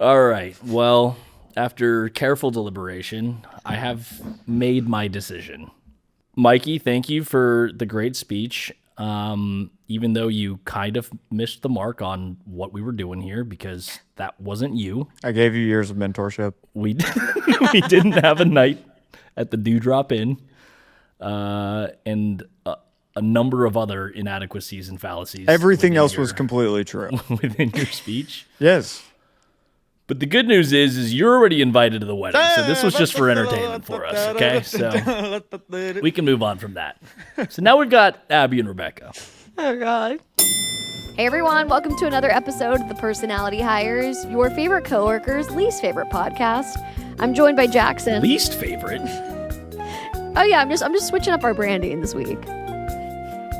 All right. Well, after careful deliberation, I have made my decision. Mikey, thank you for the great speech. Even though you kind of missed the mark on what we were doing here because that wasn't you. I gave you years of mentorship. We we didn't have a night at the Dewdrop Inn, and a number of other inadequacies and fallacies. Everything else was completely true within your speach. Yes. But the good news is you're already invited to the wedding, so this was just for entertainment for us, okay? So we can move on from that. So now we've got Abby and Rebecca. Oh, God. Hey everyone, welcome to another episode of the Personality Hires, your favorite coworker's least favorite podcast. I'm joined by Jackson. Least favorite? Oh yeah, I'm just switching up our branding this week.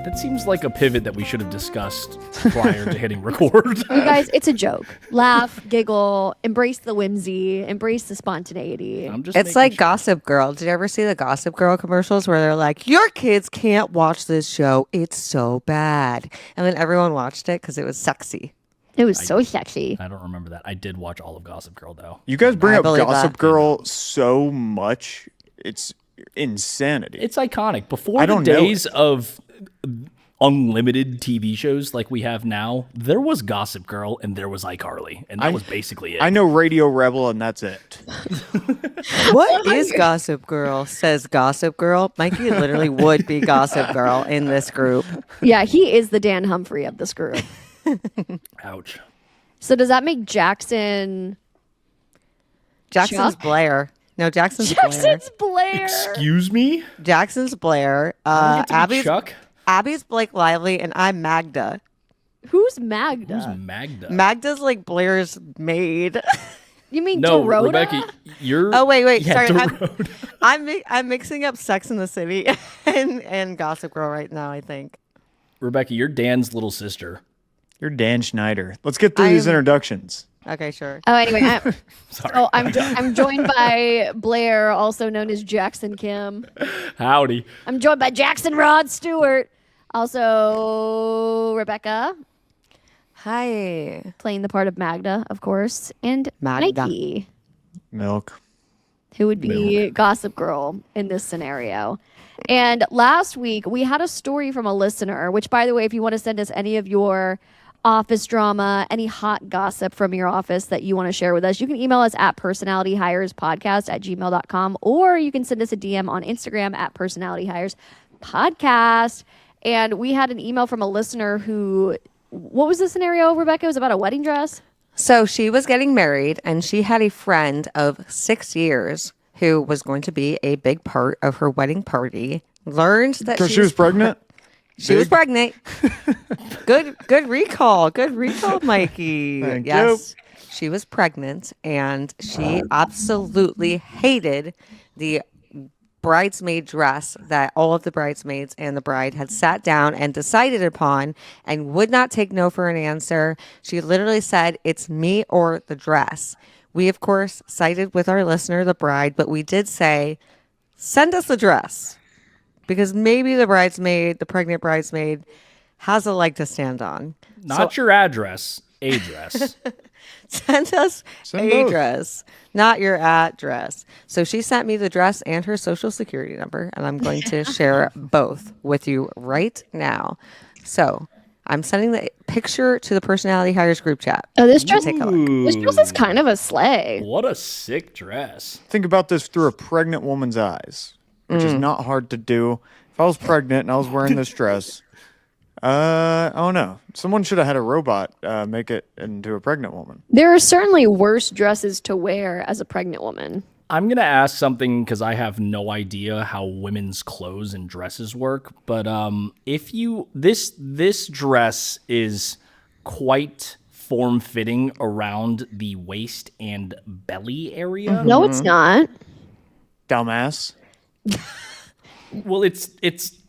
That seems like a pivot that we should have discussed prior to hitting record. You guys, it's a joke. Laugh, giggle, embrace the whimsy, embrace the spontaneity. It's like Gossip Girl. Did you ever see the Gossip Girl commercials where they're like, your kids can't watch this show. It's so bad. And then everyone watched it because it was sexy. It was so sexy. I don't remember that. I did watch all of Gossip Girl, though. You guys bring up Gossip Girl so much. It's insanity. It's iconic. Before the days of unlimited TV shows like we have now, there was Gossip Girl and there was iCarly, and that was basically it. I know Radio Rebel, and that's it. What is Gossip Girl? Says Gossip Girl. Mikey literally would be Gossip Girl in this group. Yeah, he is the Dan Humphrey of this group. Ouch. So does that make Jackson's Chuck? Blair. No, Jackson's Blair. Excuse me? Jackson's Blair. Abby's Chuck? Abby's Blake Lively, and I'm Magda. Who's Magda? Who's Magda? Magda's like Blair's maid. You mean no, Dorota? Rebecca, you're... Oh, wait. Yeah, sorry. I'm mixing up Sex in the City and Gossip Girl right now, I think. Rebecca, you're Dan's little sister. You're Dan Schneider. Let's get through these introductions. Okay, sure. Oh, anyway, Sorry. So I'm joined by Blair, also known as Jackson Kim. Howdy. I'm joined by Jackson Rod Stewart, also Rebecca. Hi. Playing the part of Magda, of course, and Magda. Mikey, Milk. who would be Gossip Girl in this scenario. And last week, we had a story from a listener, which, by the way, if you want to send us any of your office drama, any hot gossip from your office that you want to share with us, you can email us at personalityhirespodcast@gmail.com, or you can send us a DM on Instagram at personalityhirespodcast. And we had an email from a listener who, what was the scenario, Rebecca? It was about a wedding dress? So she was getting married, and she had a friend of 6 years who was going to be a big part of her wedding party. Learned that she was pregnant? She was pregnant. Good recall. Good recall, Mikey. Thank yes. You. She was pregnant, and she absolutely hated the bridesmaid dress that all of the bridesmaids and the bride had sat down and decided upon and would not take no for an answer. She literally said, "It's me or the dress." We, of course, sided with our listener, the bride, but we did say, send us the dress. Because maybe the pregnant bridesmaid, has a leg to stand on. Not your address, a dress. Send us a dress, not your address. So she sent me the dress and her social security number, and I'm going to share both with you right now. So I'm sending the picture to the Personality Hires group chat. Oh, this dress, take a look. This dress is kind of a sleigh. What a sick dress. Think about this through a pregnant woman's eyes, which is not hard to do. If I was pregnant and I was wearing this dress, oh no, someone should have had a robot make it into a pregnant woman. There are certainly worse dresses to wear as a pregnant woman. I'm going to ask something because I have no idea how women's clothes and dresses work. But if you, this dress is quite form-fitting around the waist and belly area. No, it's not. Dumbass. Well, it's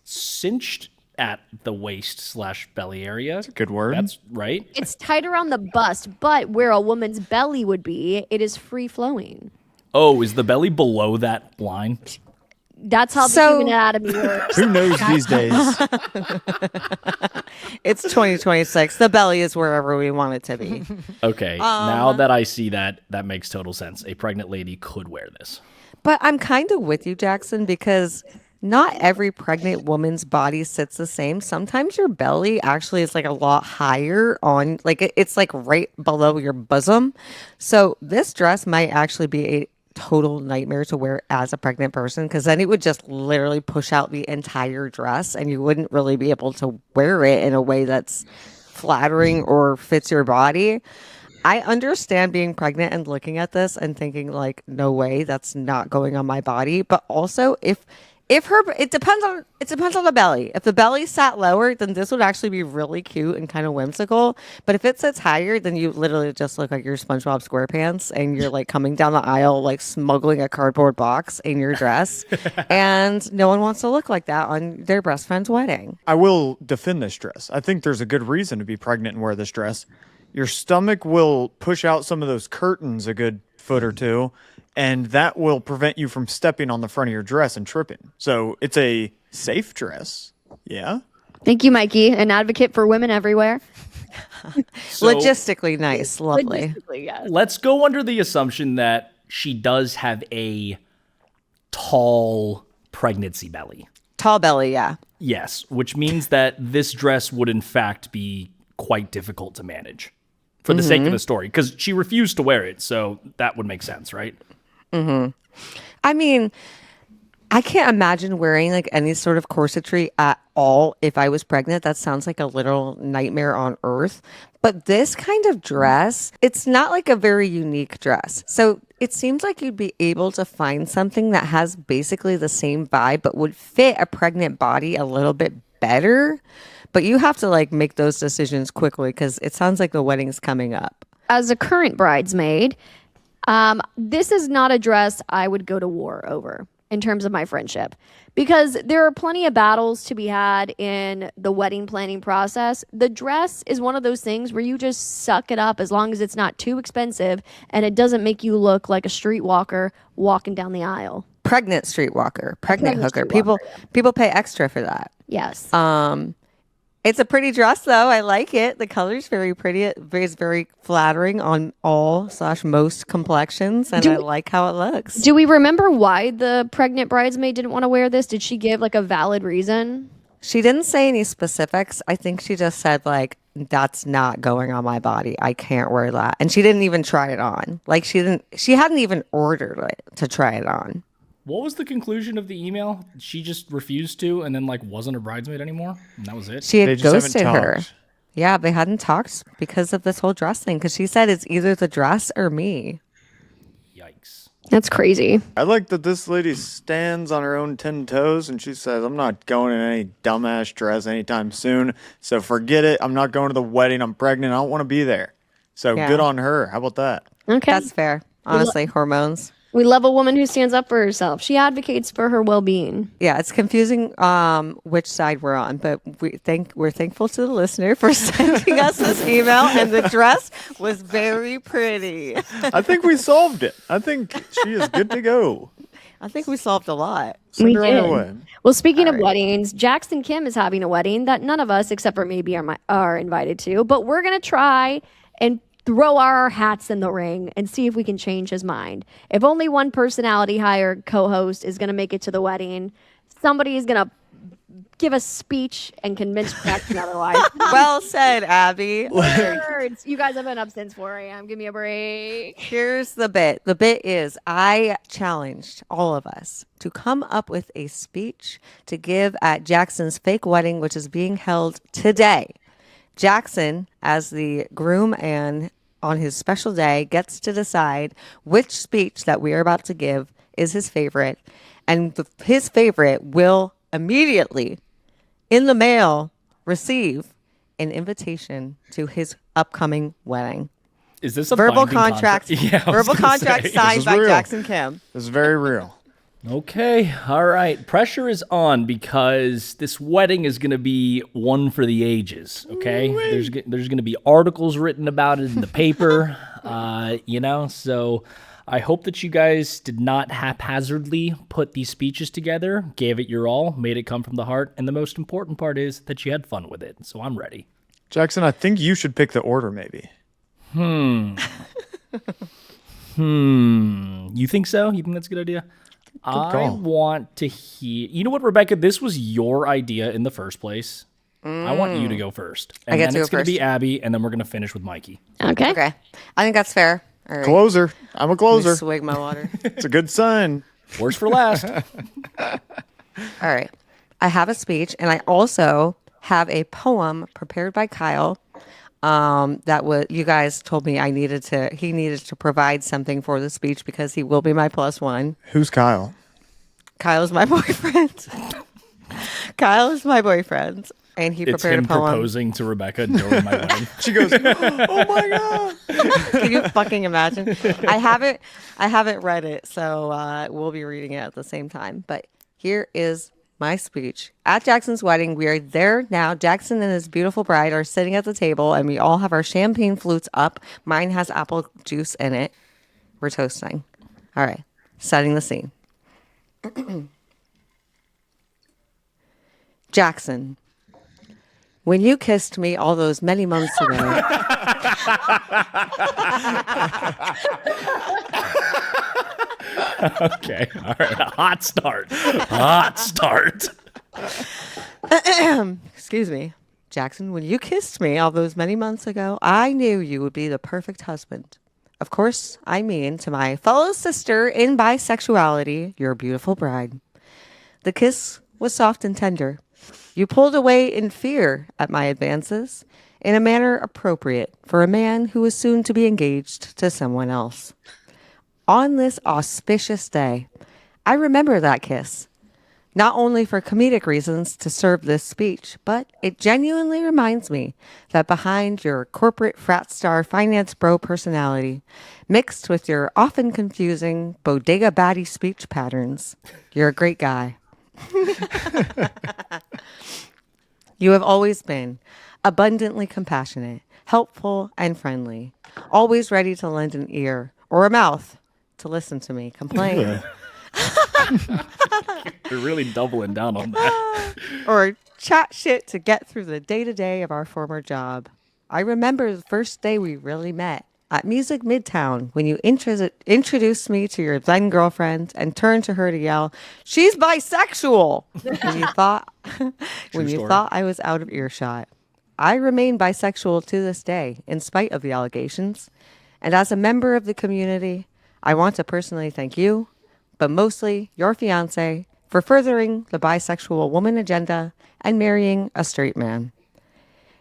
cinched at the waist/belly area. That's a good word. That's right. It's tight around the bust, but where a woman's belly would be, it is free-flowing. Oh, is the belly below that line? That's how the So- human anatomy works. Who knows these days? It's 2026. The belly is wherever we want it to be. Okay, now that I see that, that makes total sense. A pregnant lady could wear this. But I'm kind of with you, Jackson, because not every pregnant woman's body sits the same. Sometimes your belly actually is like a lot higher on, like it's like right below your bosom. So this dress might actually be a total nightmare to wear as a pregnant person, because then it would just literally push out the entire dress and you wouldn't really be able to wear it in a way that's flattering or fits your body. I understand being pregnant and looking at this and thinking like, no way, that's not going on my body. But also if it depends on the belly. If the belly sat lower, then this would actually be really cute and kind of whimsical. But if it sits higher, then you literally just look like you're SpongeBob SquarePants and you're like coming down the aisle like smuggling a cardboard box in your dress. And no one wants to look like that on their best friend's wedding. I will defend this dress. I think there's a good reason to be pregnant and wear this dress. Your stomach will push out some of those curtains a good foot or two, and that will prevent you from stepping on the front of your dress and tripping. So it's a safe dress. Yeah. Thank you, Mikey, an advocate for women everywhere. So Logistically nice. Lovely. Logistically, yes. let's go under the assumption that she does have a tall pregnancy belly. Tall belly, yeah. Yes, which means that this dress would in fact be quite difficult to manage for the sake of the story, because she refused to wear it, so that would make sense, right? I mean, I can't imagine wearing like any sort of corsetry at all if I was pregnant. That sounds like a literal nightmare on earth. But this kind of dress, it's not like a very unique dress. So it seems like you'd be able to find something that has basically the same vibe, but would fit a pregnant body a little bit better. But you have to like make those decisions quickly because it sounds like the wedding's coming up. As a current bridesmaid, this is not a dress I would go to war over in terms of my friendship, because there are plenty of battles to be had in the wedding planning process. The dress is one of those things where you just suck it up as long as it's not too expensive and it doesn't make you look like a streetwalker walking down the aisle. Pregnant streetwalker, pregnant hooker. streetwalker, People pay extra for that. Yes. It's a pretty dress, though. I like it. The color's very pretty. It is very flattering on all/most complexions, and I like how it looks. Do we remember why the pregnant bridesmaid didn't want to wear this? Did she give like a valid reason? She didn't say any specifics. I think she just said, like, that's not going on my body. I can't wear that. And she didn't even try it on. Like, she hadn't even ordered it to try it on. What was the conclusion of the email? She just refused to, and then like wasn't a bridesmaid anymore, and that was it. She They had just haven't ghosted her. talked. Yeah, they hadn't talked because of this whole dress thing. Because she said it's either the dress or me. Yikes. That's crazy. I like that this lady stands on her own 10 toes and she says, I'm not going in any dumbass dress anytime soon. So forget it. I'm not going to the wedding. I'm pregnant. I don't want to be there. So Yeah. good on her. How about that? Okay. That's fair. Honestly, hormones. We love a woman who stands up for herself. She advocates for her well-being. Yeah, it's confusing which side we're on, but we're thankful to the listener for sending us this email, and the dress was very pretty. I think we solved it. I think she is good to go. I think we solved a lot. Send her on her did. way. Well, speaking of weddings, Jackson Kim is having a wedding that none of us, except for maybe, are invited to. But we're going to try and throw our hats in the ring and see if we can change his mind. If only one personality hired co-host is going to make it to the wedding, somebody is going to give a speech and convince Jackson otherwise. Well said, Abby. Words. You guys have been up since 4 a.m. Give me a break. Here's the bit. The bit is I challenged all of us to come up with a speech to give at Jackson's fake wedding, which is being held today. Jackson, as the groom and on his special day, gets to decide which speech that we are about to give is his favorite. And his favorite will immediately, in the mail, receive an invitation to his upcoming wedding. Is this a Verbal binding contract. Yeah, I was Verbal gonna contract say. signed is by real. Jackson Kim. This is very real. Okay, all right. Pressure is on because this wedding is going to be one for the ages. Okay, there's going to be articles written about it in the paper. So I hope that you guys did not haphazardly put these speeches together, gave it your all, made it come from the heart, and the most important part is that you had fun with it. So I'm ready. Jackson, I think you should pick the order, maybe. You think so? You think that's a good idea? I call. want to hear. You know what, Rebecca? This was your idea in the first place. I want you to go first. And I get then to it's go going to be first. Abby, and then we're going to finish with Mikey. Okay. Okay. I think that's fair. All right. Closer. I'm a Let me closer. swig my water. It's a good sign. Worst for last. All right. I have a speech, and I also have a poem prepared by Kyle. That was you guys told me he needed to provide something for the speech because he will be my +1. Who's Kyle? Kyle's my boyfriend. Kyle is my boyfriend, and he It's prepared him a poem. proposing to Rebecca during my wedding. She goes, oh my God. Can you fucking imagine? I haven't read it, so we'll be reading it at the same time. But here is my speech. At Jackson's wedding, we are there now. Jackson and his beautiful bride are sitting at the table, and we all have our champagne flutes up. Mine has apple juice in it. We're toasting. All right, setting the scene. Jackson, when you kissed me all those many months ago. Okay. All right. Hot start. Excuse me. Jackson, when you kissed me all those many months ago, I knew you would be the perfect husband. Of course, I mean to my fellow sister in bisexuality, your beautiful bride. The kiss was soft and tender. You pulled away in fear at my advances, in a manner appropriate for a man who was soon to be engaged to someone else. On this auspicious day, I remember that kiss. Not only for comedic reasons to serve this speech, but it genuinely reminds me that behind your corporate frat star finance bro personality, mixed with your often confusing bodega baddie speech patterns, you're a great guy. You have always been abundantly compassionate, helpful, and friendly, always ready to lend an ear or a mouth to listen to me complain. You're really doubling down on that. Or chat shit to get through the day-to-day of our former job. I remember the first day we really met at Music Midtown when you introduced me to your then girlfriend and turned to her to yell, "She's bisexual!" when you thought I was out of earshot. I remain bisexual to this day, in spite of the allegations. And as a member of the community, I want to personally thank you, but mostly your fiance, for furthering the bisexual woman agenda and marrying a straight man.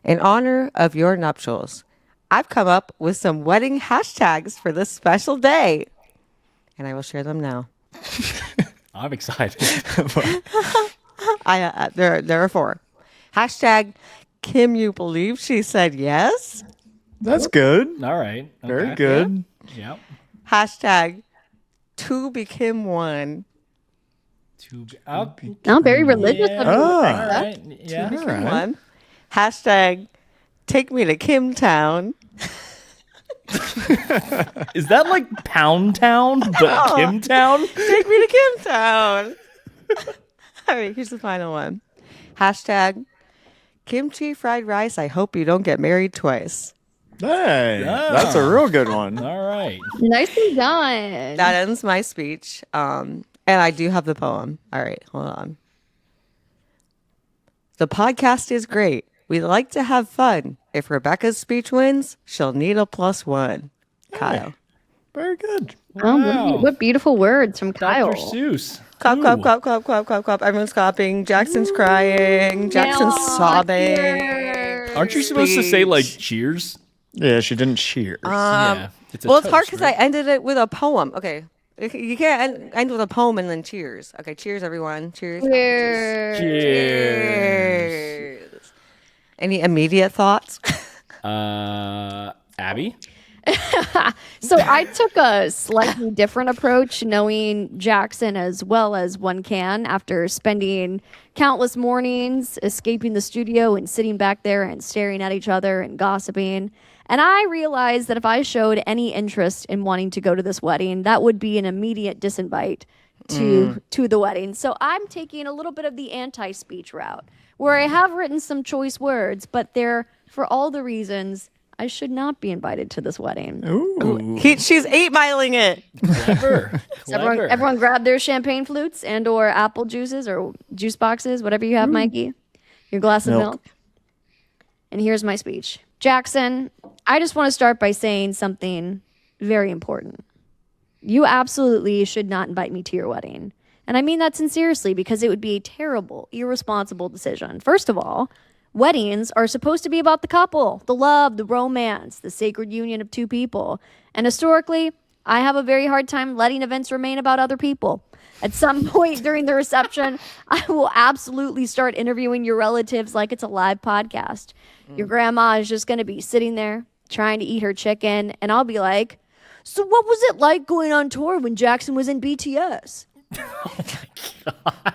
In honor of your nuptials, I've come up with some wedding hashtags for this special day, and I will share them now. I'm excited. There are 4. Hashtag Kim, you believe she said yes? That's good. All right. Very Okay. good. Yep. Hashtag to be Kim one. Oh, very religious. Yeah. of you. Oh. All right. Yeah. All right. One. Hashtag take me to Kim Town. Is that like Pound Town, but Kim Town? Take me to Kim Town. All right, here's the final one. Hashtag kimchi fried rice. I hope you don't get married twice. Hey, that's a real good one. All right. Nicely done. That ends my speech. And I do have the poem. All right, hold on. The podcast is great. We like to have fun. If Rebecca's speech wins, she'll need a +1. Kyle. Very good. Oh, Wow. what beautiful words from Kyle. Dr. Seuss. Clap, Ooh. clap, clap, clap, clap, clap, clap. Everyone's clapping. Jackson's crying. Jackson's sobbing. Cheers. Aren't you supposed to say like cheers? Yeah, she didn't cheers. Yeah. It's a Well, it's hard toast, because right? I ended it with a poem. Okay. You can't end with a poem and then cheers. Okay, cheers, everyone. Cheers. Cheers. Cheers. Any immediate thoughts? Abby? So I took a slightly different approach, knowing Jackson as well as one can after spending countless mornings escaping the studio and sitting back there and staring at each other and gossiping. And I realized that if I showed any interest in wanting to go to this wedding, that would be an immediate disinvite to the wedding. So I'm taking a little bit of the anti-speech route, where I have written some choice words, but they're for all the reasons I should not be invited to this wedding. She's 8-miling it. Clever. So everyone grab their champagne flutes and or apple juices or juice boxes, whatever you have, Mikey. Your glass of milk. And here's my speech. Jackson, I just want to start by saying something very important. You absolutely should not invite me to your wedding. And I mean that sincerely, because it would be a terrible, irresponsible decision. First of all, weddings are supposed to be about the couple, the love, the romance, the sacred union of two people. And historically, I have a very hard time letting events remain about other people. At some point during the reception, I will absolutely start interviewing your relatives like it's a live podcast. Your grandma is just going to be sitting there trying to eat her chicken, and I'll be like, so what was it like going on tour when Jackson was in BTS? Oh my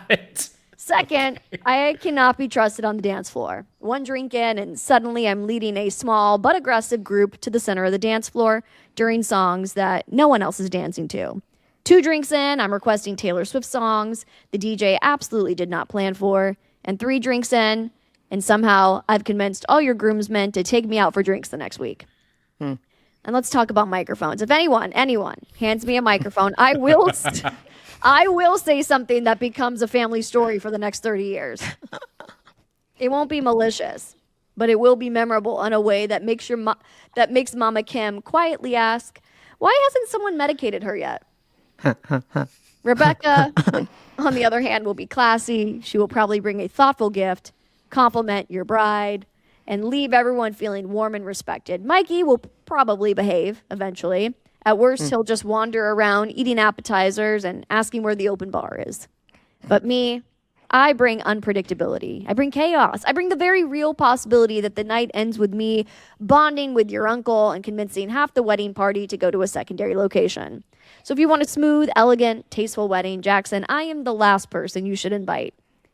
God. Second, I cannot be trusted on the dance floor. One drink in, and suddenly I'm leading a small but aggressive group to the center of the dance floor during songs that no one else is dancing to. 2 drinks in, I'm requesting Taylor Swift songs the DJ absolutely did not plan for. And 3 drinks in, and somehow I've convinced all your groomsmen to take me out for drinks the next week. And let's talk about microphones. If anyone hands me a microphone, I will say something that becomes a family story for the next 30 years. It won't be malicious, but it will be memorable in a way that makes Mama Kim quietly ask, why hasn't someone medicated her yet? Rebecca, on the other hand, will be classy. She will probably bring a thoughtful gift, compliment your bride, and leave everyone feeling warm and respected. Mikey will probably behave eventually. At worst, he'll just wander around eating appetizers and asking where the open bar is. But me, I bring unpredictability. I bring chaos. I bring the very real possibility that the night ends with me bonding with your uncle and convincing half the wedding party to go to a secondary location. So if you want a smooth, elegant, tasteful wedding, Jackson, I am the last person you should invite.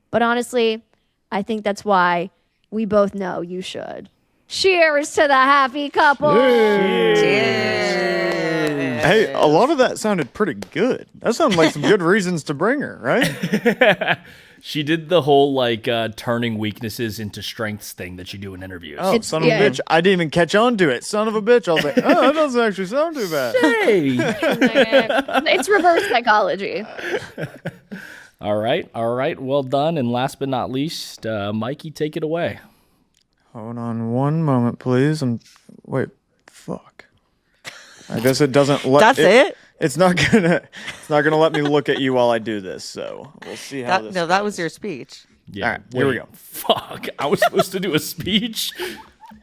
But honestly, I think that's why we both know you should. Cheers to the happy couple. Hey, a lot of that sounded pretty good. That sounded like some good reasons to bring her, right? She did the whole turning weaknesses into strengths thing that you do in interviews. Oh, son of a bitch. I didn't even catch on to it. Son of a bitch. I was like, oh, that doesn't actually sound too bad. Hey. It's reverse psychology. All right. Well done. And last but not least, Mikey, take it away. Hold on one moment, please. Wait, fuck. I guess it doesn't let. That's it? It's not gonna let me look at you while I do this. So we'll see how this. No, that was your speech. Yeah. All right, here we go. Fuck. I was supposed to do a speech.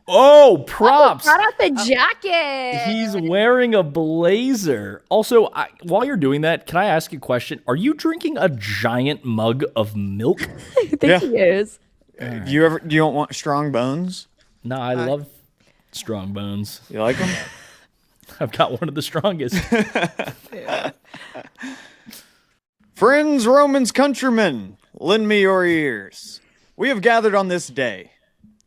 Oh, props. Brought out the jacket. He's wearing a blazer. Also, while you're doing that, can I ask you a question? Are you drinking a giant mug of milk? I think he is. You don't want strong bones? No, I love strong bones. You like them? I've got one of the strongest. Friends, Romans, countrymen, lend me your ears. We have gathered on this day,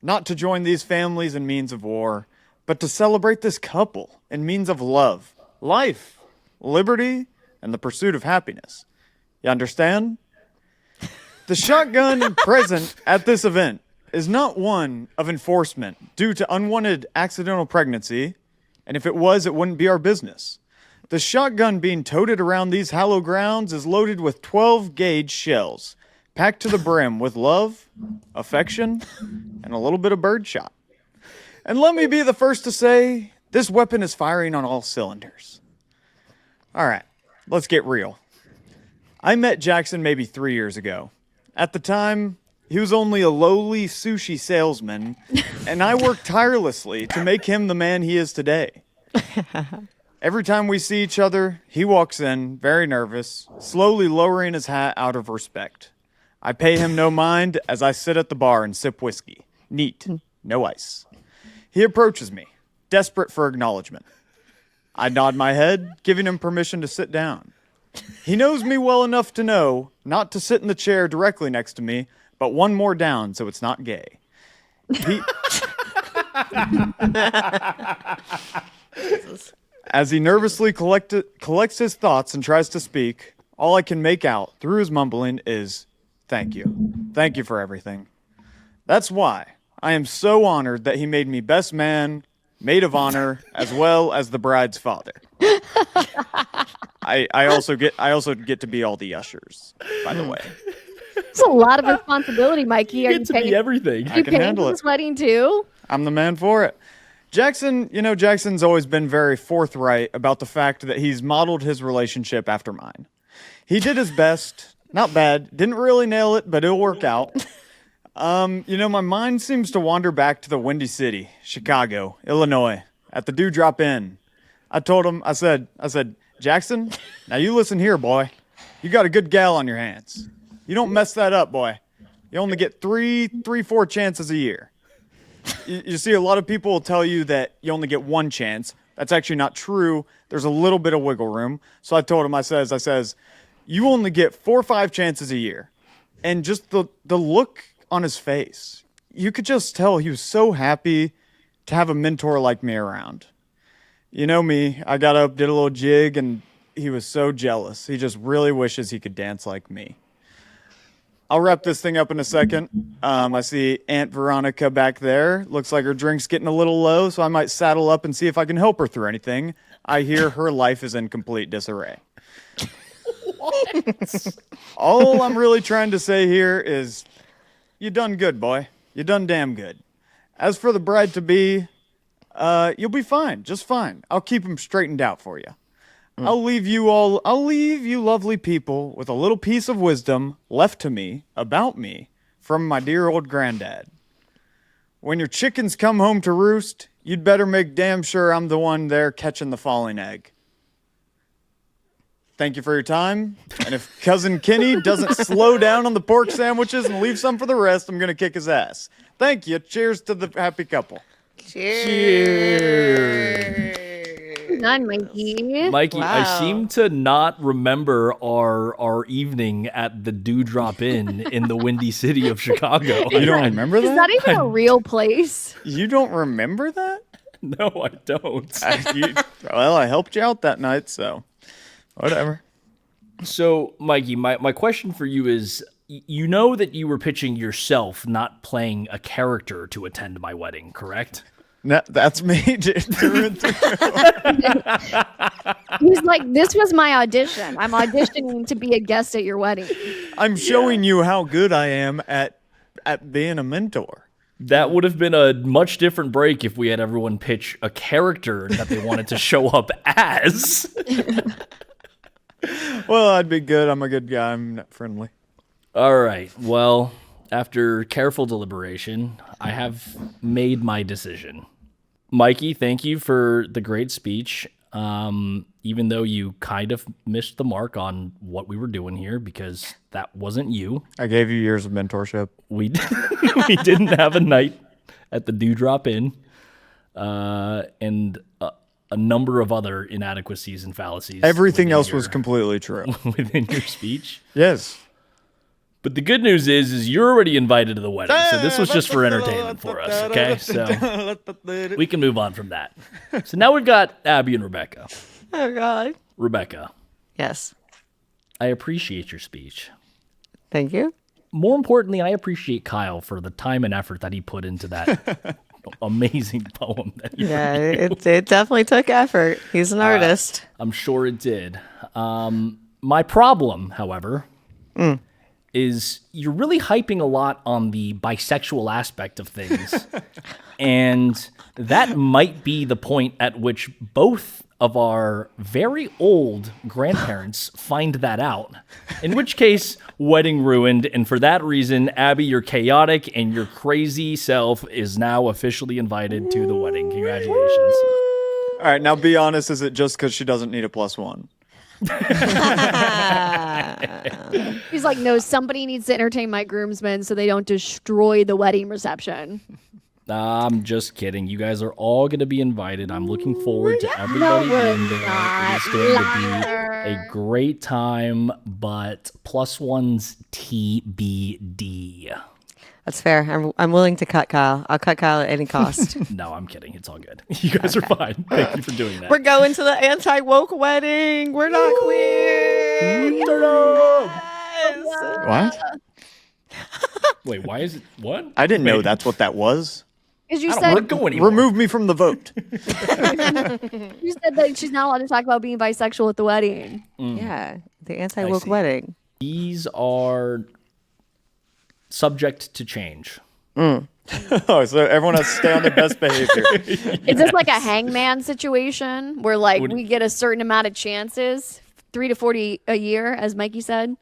not to join these families in means of war, but to celebrate this couple in means of love, life, liberty, and the pursuit of happiness. You understand? The shotgun present at this event is not one of enforcement due to unwanted accidental pregnancy, and if it was, it wouldn't be our business. The shotgun being toted around these hallowed grounds is loaded with 12-gauge shells, packed to the brim with love, affection, and a little bit of birdshot. And let me be the first to say, this weapon is firing on all cylinders. All right, let's get real. I met Jackson maybe 3 years ago. At the time, he was only a lowly sushi salesman, and I worked tirelessly to make him the man he is today. Every time we see each other, he walks in, very nervous, slowly lowering his hat out of respect. I pay him no mind as I sit at the bar and sip whiskey. Neat, no ice. He approaches me, desperate for acknowledgement. I nod my head, giving him permission to sit down. He knows me well enough to know not to sit in the chair directly next to me, but one more down so it's not gay. As he nervously collects his thoughts and tries to speak, all I can make out through his mumbling is, "Thank you. Thank you for everything. That's why I am so honored that he made me best man, maid of honor, as well as the bride's father. I also get to be all the ushers, by the way. It's a lot of responsibility, Mikey. Are You get to be everything. Are I you can paying handle for it. this wedding too? I'm the man for it." Jackson's always been very forthright about the fact that he's modeled his relationship after mine. He did his best. Not bad. Didn't really nail it, but it'll work out. My mind seems to wander back to the Windy City, Chicago, Illinois, at the Dewdrop Inn. I told him, I said, "Jackson, now you listen here, boy. You got a good gal on your hands. You don't mess that up, boy. You only get four chances a year. You see, a lot of people will tell you that you only get one chance. That's actually not true. There's a little bit of wiggle room." So I told him, I says, "You only get 4 or 5 chances a year." And just the look on his face, you could just tell he was so happy to have a mentor like me around. You know me, I got up, did a little jig, and he was so jealous. He just really wishes he could dance like me. I'll wrap this thing up in a second. I see Aunt Veronica back there. Looks like her drink's getting a little low, so I might saddle up and see if I can help her through anything. I hear her life is in complete disarray. All I'm really trying to say here is, you done good, boy. You done damn good. As for the bride-to-be, you'll be fine, just fine. I'll keep him straightened out for you. I'll leave you lovely people with a little piece of wisdom left to me about me from my dear old granddad. When your chickens come home to roost, you'd better make damn sure I'm the one there catching the falling egg. Thank you for your time. And if Cousin Kenny doesn't slow down on the pork sandwiches and leave some for the rest, I'm going to kick his ass. Thank you. Cheers to the happy couple. Cheers. None, Mikey. Mikey, I Wow. seem to not remember our evening at the Dewdrop Inn in the Windy City of Chicago. You don't remember Is that? that even a real place? You don't remember that? No, I don't. I helped you out that night, so whatever. So, Mikey, my question for you is, you know that you were pitching yourself, not playing a character to attend my wedding, correct? No, that's me. Through and through. He's like, this was my audition. I'm auditioning to be a guest at your wedding. I'm showing you how good I am at being a mentor. That would have been a much different break if we had everyone pitch a character that they wanted to show up as. Well, I'd be good. I'm a good guy. I'm not friendly. All right. Well, after careful deliberation, I have made my decision. Mikey, thank you for the great speech. Even though you kind of missed the mark on what we were doing here, because that wasn't you. I gave you years of mentorship. We we didn't have a night at the Dewdrop Inn, and a number of other inadequacies and fallacies. Everything within else was your- completely true. within your speech. Yes. But the good news is you're already invited to the wedding, so this was just for entertainment for us, okay? So we can move on from that. So now we've got Abby and Rebecca. Oh, God. Rebecca, Yes. I appreciate your speech. Thank you. More importantly, I appreciate Kyle for the time and effort that he put into that amazing poem that you Yeah, it definitely took effort. He's an artist. I'm sure it did. My problem, however, is you're really hyping a lot on the bisexual aspect of things. And that might be the point at which both of our very old grandparents find that out. In which case, wedding ruined. And for that reason, Abby, your chaotic and your crazy self is now officially invited to the wedding. Congratulations. All right, now be honest. Is it just because she doesn't need a +1? He's like, no, somebody needs to entertain my groomsmen so they don't destroy the wedding reception. I'm just kidding. You guys are all going to be invited. I'm looking forward to everybody we're being there. not. It's going to Liar. be a great time, but +1's TBD. That's fair. I'm willing to cut Kyle. I'll cut Kyle at any cost. No, I'm kidding. It's all good. You guys are fine. Thank you for doing that. We're going to the anti-woke wedding. We're not queer. What? Wait, why is it what? I didn't know that's what that was. Because you I don't said go anymore. Remove me from the vote. you said that she's not allowed to talk about being bisexual at the wedding. Yeah, the I anti-woke see. wedding. These are subject to change. Oh, so everyone has to stay on their best behavior. Is this like a hangman situation where like Would- we get a certain amount of chances, 3 to 40 a year, as Mikey said?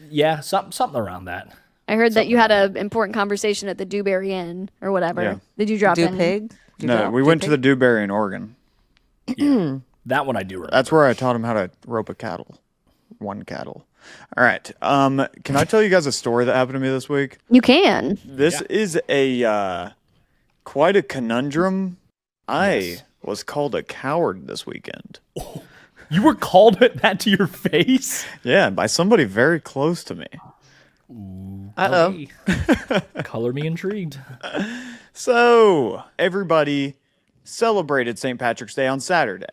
Yeah, something around that. I heard that you had an important conversation at the Dewberry Inn or whatever. Yeah. Did you drop Do in? pig? No, we went to the Dewberry in Oregon. That one I do remember. That's where I taught him how to rope a cattle. One cattle. All right. Can I tell you guys a story that happened to me this week? You can. This is a quite a conundrum. I was called a coward this weekend. You were called that to your face? Yeah, by somebody very close to me. Okay. Color me intrigued. So everybody celebrated St. Patrick's Day on Saturday.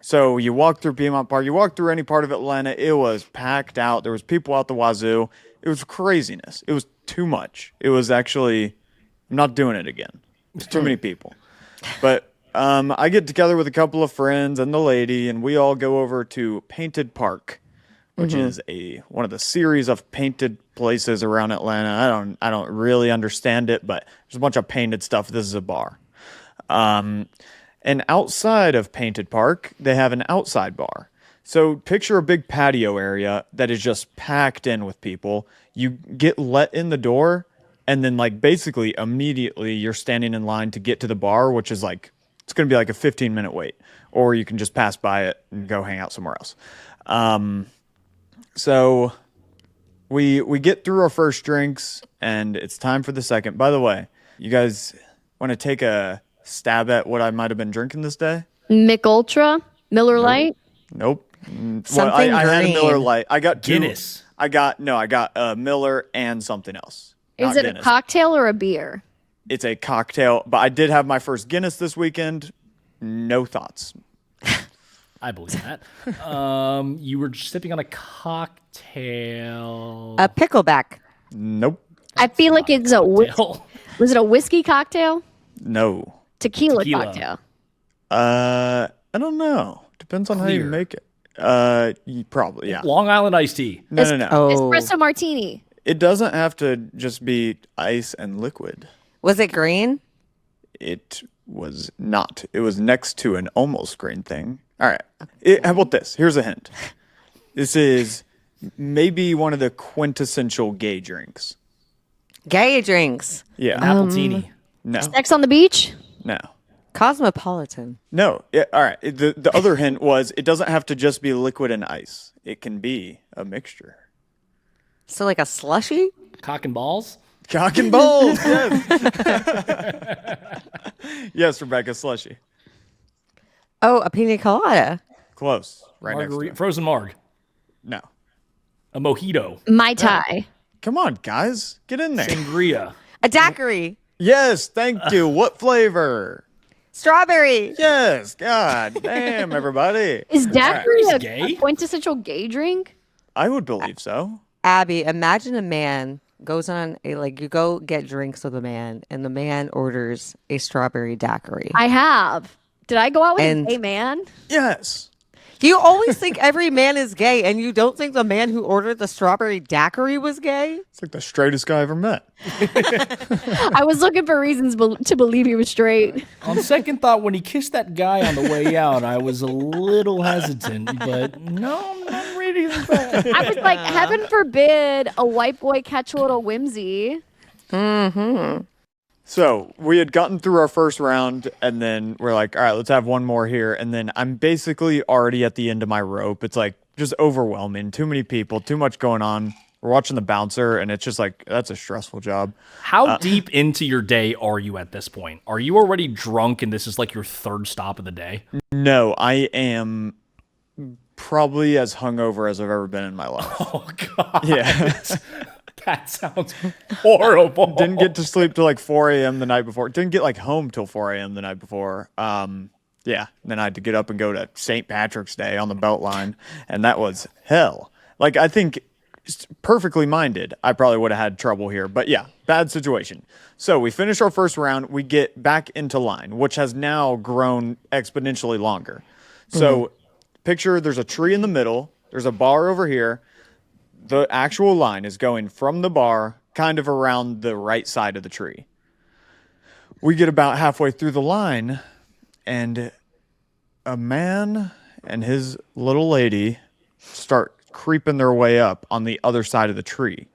So you walk through Piedmont Park, you walk through any part of Atlanta, it was packed out. There was people out the wazoo. It was craziness. It was too much. It was actually, I'm not doing it again. It's too many people. But I get together with a couple of friends and the lady, and we all go over to Painted Park, which is one of the series of painted places around Atlanta. I don't really understand it, but there's a bunch of painted stuff. This is a bar. And outside of Painted Park, they have an outside bar. So picture a big patio area that is just packed in with people. You get let in the door, and then like basically immediately you're standing in line to get to the bar, which is like, it's going to be like a 15-minute wait. Or you can just pass by it and go hang out somewhere else. So we get through our first drinks, and it's time for the second. By the way, you guys want to take a stab at what I might have been drinking this day? Mick Ultra, Miller Lite. Nope. Something I had a green. Miller Lite. I got two. Guinness. I got Miller and something else. Is Not it Guinness. a cocktail or a beer? It's a cocktail, but I did have my first Guinness this weekend. No thoughts. I believe that. You were sipping on a cocktail. A pickleback. Nope. I feel like it's was it a whiskey cocktail? No. Tequila Tequila. cocktail. I don't know. Depends on how you Clear. make it. Probably, yeah. Long Island iced tea. No. Oh, Espresso martini. It doesn't have to just be ice and liquid. was it green? It was not. It was next to an almost green thing. All right. How about this? Here's a hint. This is maybe one of the quintessential gay drinks. Gay drinks. Yeah. Appletini. No. Sex on the beach. No. Cosmopolitan. No. All right. The other hint was it doesn't have to just be liquid and ice. It can be a mixture. So like a slushy? Cock and balls. Cock and balls. Yes. Yes, Rebecca. Slushy. Oh, a pina colada. Close. Right next to Margarita. it. Frozen marg. No. A mojito. Mai Tai. Come on, guys. Get in there. Sangria. A daiquiri. Yes. Thank you. What flavor? Strawberry. Yes. God damn, everybody. Is daiquiri Is a gay? quintessential gay drink? I would believe so. Abby, imagine a man goes on you go get drinks with a man, and the man orders a strawberry daiquiri. I have. Did I go out with And- a gay man? Yes. You always think every man is gay, and you don't think the man who ordered the strawberry daiquiri was gay? It's like the straightest guy I ever met. I was looking for reasons to believe he was straight. On second thought, when he kissed that guy on the way out, I was a little hesitant, but no, I'm not ready for that. I was like, heaven forbid a white boy catch a little whimsy. So we had gotten through our first round, and then we're like, all right, let's have one more here. And then I'm basically already at the end of my rope. It's like just overwhelming. Too many people, too much going on. We're watching the bouncer, and it's just like, that's a stressful job. How deep into your day are you at this point? Are you already drunk and this is like your third stop of the day? No, I am probably as hungover as I've ever been in my life. Oh, God. Yeah. That sounds horrible. Didn't get to sleep till like 4 a.m. the night before. Didn't get like home till 4 a.m. the night before. Yeah. Then I had to get up and go to St. Patrick's Day on the Beltline, and that was hell. Like, I think perfectly minded, I probably would have had trouble here. But yeah, bad situation. So we finish our first round. We get back into line, which has now grown exponentially longer. So picture there's a tree in the middle. There's a bar over here. The actual line is going from the bar kind of around the right side of the tree. We get about halfway through the line, and a man and his little lady start creeping their way up on the other side of the tree.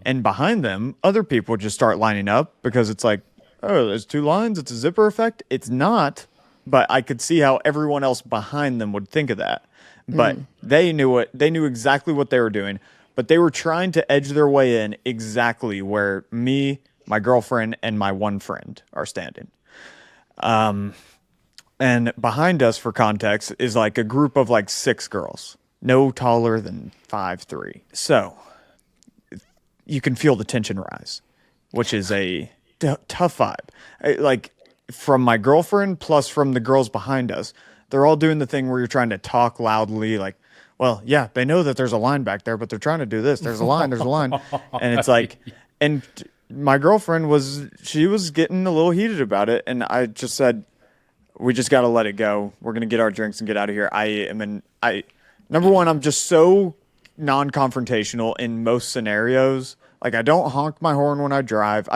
And behind them, other people just start lining up because it's like, oh, there's two lines. It's a zipper effect. It's not, but I could see how everyone else behind them would think of that. But they knew it. They knew exactly what they were doing, but they were trying to edge their way in exactly where me, my girlfriend, and my one friend are standing. And behind us, for context, is like a group of like 6 girls, no taller than 5'3". So you can feel the tension rise, which is a tough vibe. Like from my girlfriend plus from the girls behind us, they're all doing the thing where you're trying to talk loudly, like, well, yeah, they know that there's a line back there, but they're trying to do this. There's a line, there's a line. And it's like, and my girlfriend she was getting a little heated about it. And I just said, we just got to let it go. We're going to get our drinks and get out of here. Number one, I'm just so non-confrontational in most scenarios. Like, I don't honk my horn when I drive.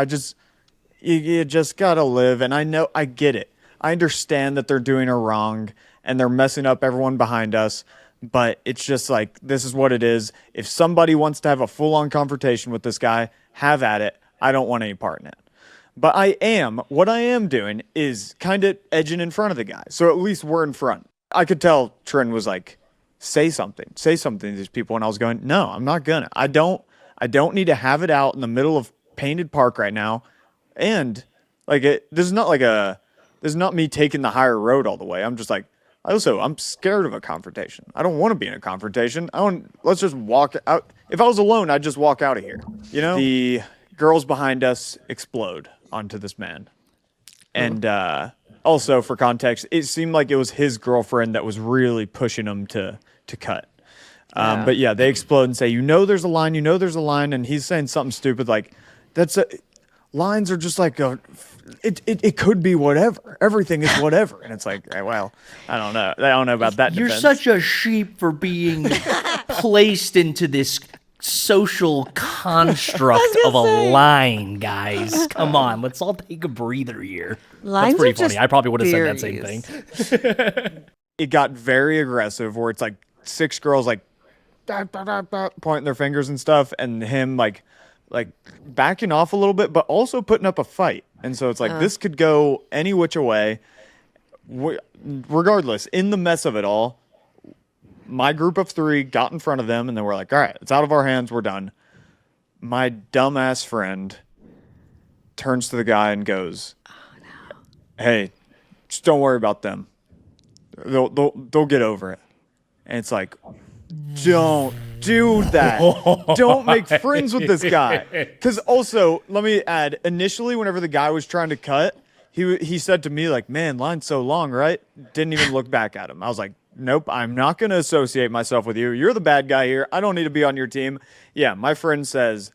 You just got to live. And I get it. I understand that they're doing her wrong and they're messing up everyone behind us, but it's just like, this is what it is. If somebody wants to have a full-on confrontation with this guy, have at it. I don't want any part in it. But what I am doing is kind of edging in front of the guy. So at least we're in front. I could tell Trin was like, say something to these people. And I was going, no, I'm not gonna. I don't need to have it out in the middle of Painted Park right now. And like, this is not me taking the higher road all the way. I'm just like, I'm scared of a confrontation. I don't want to be in a confrontation. Let's just walk out. If I was alone, I'd just walk out of here. You know? The girls behind us explode onto this man. And also, for context, it seemed like it was his girlfriend that was really pushing him to cut. But yeah, they explode and say, there's a line, there's a line. And he's saying something stupid like, lines are just like it could be whatever. Everything is whatever. And it's like, well, I don't know. I don't know about that. You're defense. such a sheep for being placed into this social construct of a line, guys. Come on, let's all take a breather here. Lines That's pretty are funny. I probably would have said that same theories. thing. It got very aggressive where it's like 6 girls like pointing their fingers and stuff, and him like backing off a little bit, but also putting up a fight. And so it's like, this could go any which way. Regardless, in the mess of it all, my group of 3 got in front of them, and then we're like, all right, it's out of our hands. We're done. My dumbass friend turns to the guy and goes, hey, just don't worry about them. They'll get over it. And it's like, don't do that. Don't make friends with this guy. Because also, let me add, initially, whenever the guy was trying to cut, he said to me, like, man, line's so long, right? Didn't even look back at him. I was like, nope, I'm not going to associate myself with you. You're the bad guy here. I don't need to be on your team. Yeah, my friend says,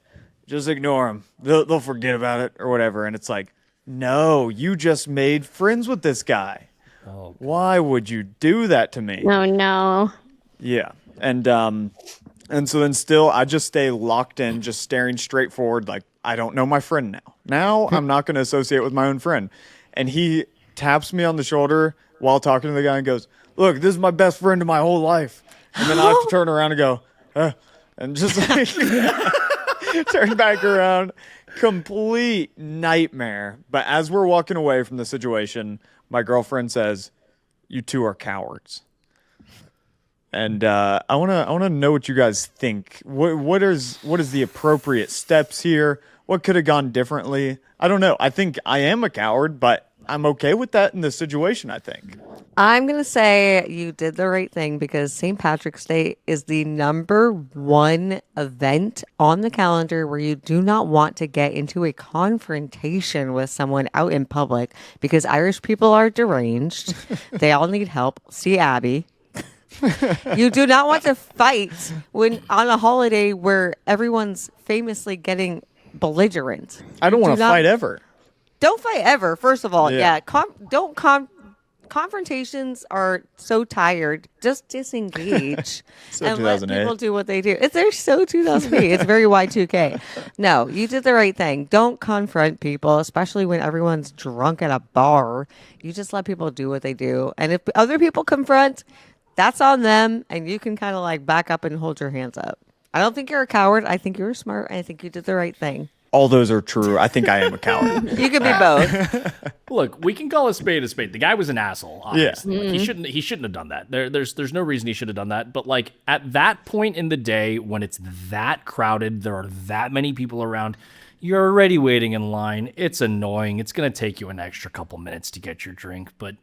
just ignore them. They'll forget about it or whatever. And it's like, no, you just made friends with this guy. Oh, why would you do that to me? No. Yeah. And so then still I just stay locked in, just staring straight forward like I don't know my friend now. Now I'm not going to associate with my own friend. And he taps me on the shoulder while talking to the guy and goes, look, this is my best friend of my whole life. And then I have to turn around and go, and just like turn back around. Complete nightmare. But as we're walking away from the situation, my girlfriend says, you two are cowards. And I wanna know what you guys think. What is the appropriate steps here? What could have gone differently? I don't know. I think I am a coward, but I'm okay with that in this situation, I think. I'm going to say you did the right thing because St. Patrick's Day is the number one event on the calendar where you do not want to get into a confrontation with someone out in public because Irish people are deranged. They all need help. See Abby. You do not want to fight when on a holiday where everyone's famously getting belligerent. I don't want to fight ever. Don't fight ever. First of all, Yeah. confrontations are so tired. Just disengage So and let 2008. people do what they do. They're so 2008. It's very Y2K. No, you did the right thing. Don't confront people, especially when everyone's drunk at a bar. You just let people do what they do. And if other people confront, that's on them. And you can kind of like back up and hold your hands up. I don't think you're a coward. I think you're smart. I think you did the right thing. All those are true. I think I am a coward. You can be both. Look, we can call a spade a spade. The guy was an asshole, obviously. Like, he shouldn't have done that. There's no reason he should have done that. But like at that point in the day when it's that crowded, there are that many people around, you're already waiting in line. It's annoying. It's gonna take you an extra couple minutes to get your drink. But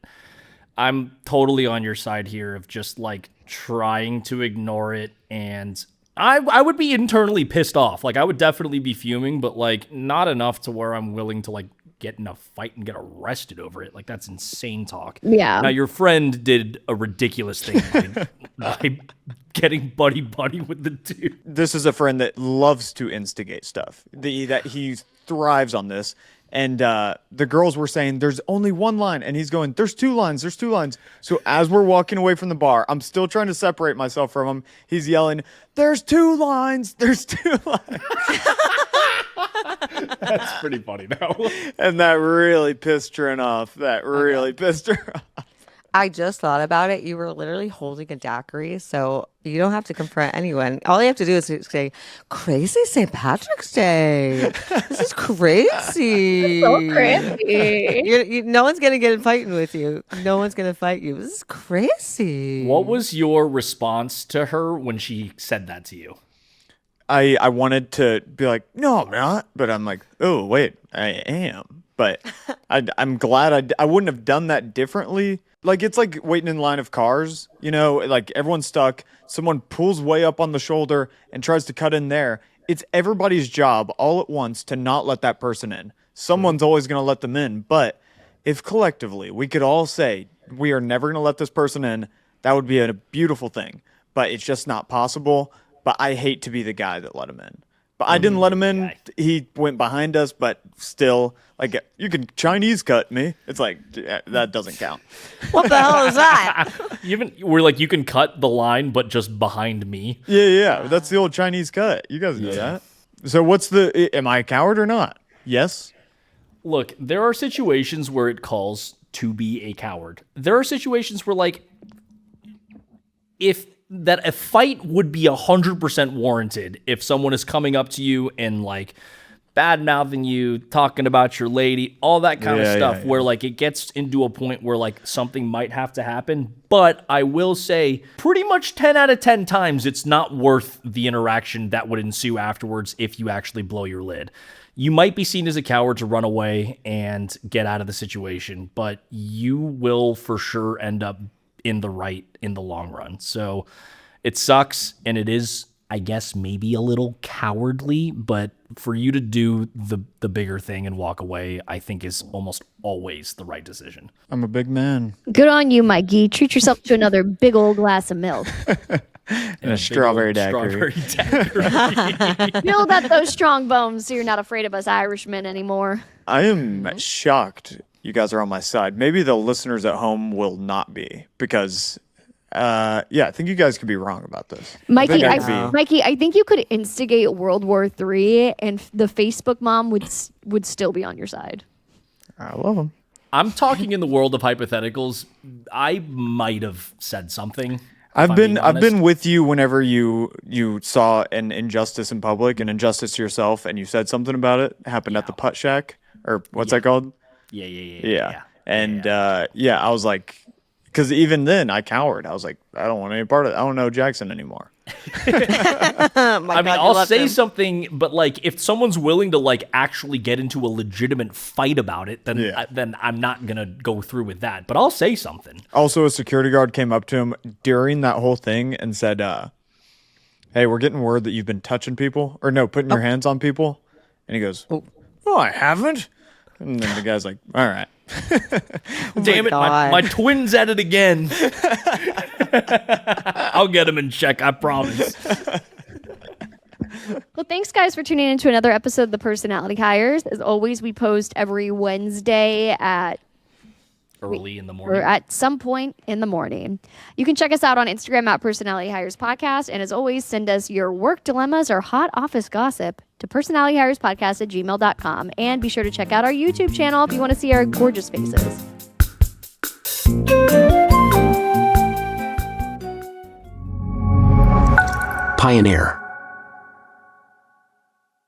I'm totally on your side here of just like trying to ignore it, and I would be internally pissed off. Like I would definitely be fuming, but like not enough to where I'm willing to like get in a fight and get arrested over it. Like that's insane talk. Yeah. Now your friend did a ridiculous thing by getting buddy with the dude. This is a friend that loves to instigate stuff. That he thrives on this. And the girls were saying, there's only one line. And he's going, there's two lines. There's two lines. So as we're walking away from the bar, I'm still trying to separate myself from him. He's yelling, there's two lines. There's two lines. That's pretty funny now. And that really pissed Trin off. That really pissed her off. I just thought about it. You were literally holding a daiquiri, so you don't have to confront anyone. All you have to do is say, crazy St. Patrick's Day. This is crazy. So crazy. No one's going to get in fighting with you. No one's going to fight you. This is crazy. What was your response to her when she said that to you? I wanted to be like, no, I'm not. But I'm like, oh, wait, I am. But I'm glad I wouldn't have done that differently. Like, it's like waiting in line of cars, you know, like everyone's stuck. Someone pulls way up on the shoulder and tries to cut in there. It's everybody's job all at once to not let that person in. Someone's always going to let them in. But if collectively we could all say, we are never going to let this person in, that would be a beautiful thing. But it's just not possible. But I hate to be the guy that let him in. But I didn't let him in. He went behind us, but still, like, you can Chinese cut me. It's like, that doesn't count. What the hell is that? We're like, you can cut the line, but just behind me. Yeah. That's the old Chinese cut. You guys know that. So am I a coward or not? Yes. Look, there are situations where it calls to be a coward. There are situations where, like, that a fight would be 100% warranted if someone is coming up to you and like bad mouthing you, talking about your lady, all that kind of stuff, where like it gets into a point where like something might have to happen. But I will say pretty much 10 out of 10 times it's not worth the interaction that would ensue afterwards if you actually blow your lid. You might be seen as a coward to run away and get out of the situation, but you will for sure end up in the right in the long run. So it sucks, and it is, I guess, maybe a little cowardly, but for you to do the bigger thing and walk away, I think is almost always the right decision. I'm a big man. Good on you, Mikey. Treat yourself to another big old glass of milk. And a strawberry daiquiri. Build up those strong bones so you're not afraid of us Irishmen anymore. I am shocked you guys are on my side. Maybe the listeners at home will not be, because I think you guys could be wrong about this. Mikey, I I think you could instigate World War III and the Facebook mom would still be on your side. I love them. I'm talking in the world of hypotheticals. I might have said something. I've been with you whenever you saw an injustice in public, an injustice to yourself, and you said something about it. It happened at the Putt Shack, or what's that called? Yeah. And I was like, because even then I cowered. I was like, I don't want any part of it. I don't know Jackson anymore. I'll say something, but like if someone's willing to like actually get into a legitimate fight about it, then I'm not gonna go through with that. But I'll say something. Also, a security guard came up to him during that whole thing and said, "Hey, we're getting word that you've been touching people, or no, putting your hands on people." And he goes, "Oh, I haven't." And then the guy's like, "All right." Damn it, my twin's at it again. I'll get him in check, I promise. Well, thanks, guys, for tuning in to another episode of The Personality Hires. As always, we post every Wednesday at early in the morning. Or at some point in the morning. You can check us out on Instagram at Personality Hires Podcast. And as always, send us your work dilemmas or hot office gossip to personalityhirespodcast@gmail.com. And be sure to check out our YouTube channel if you want to see our gorgeous faces. Pioneer.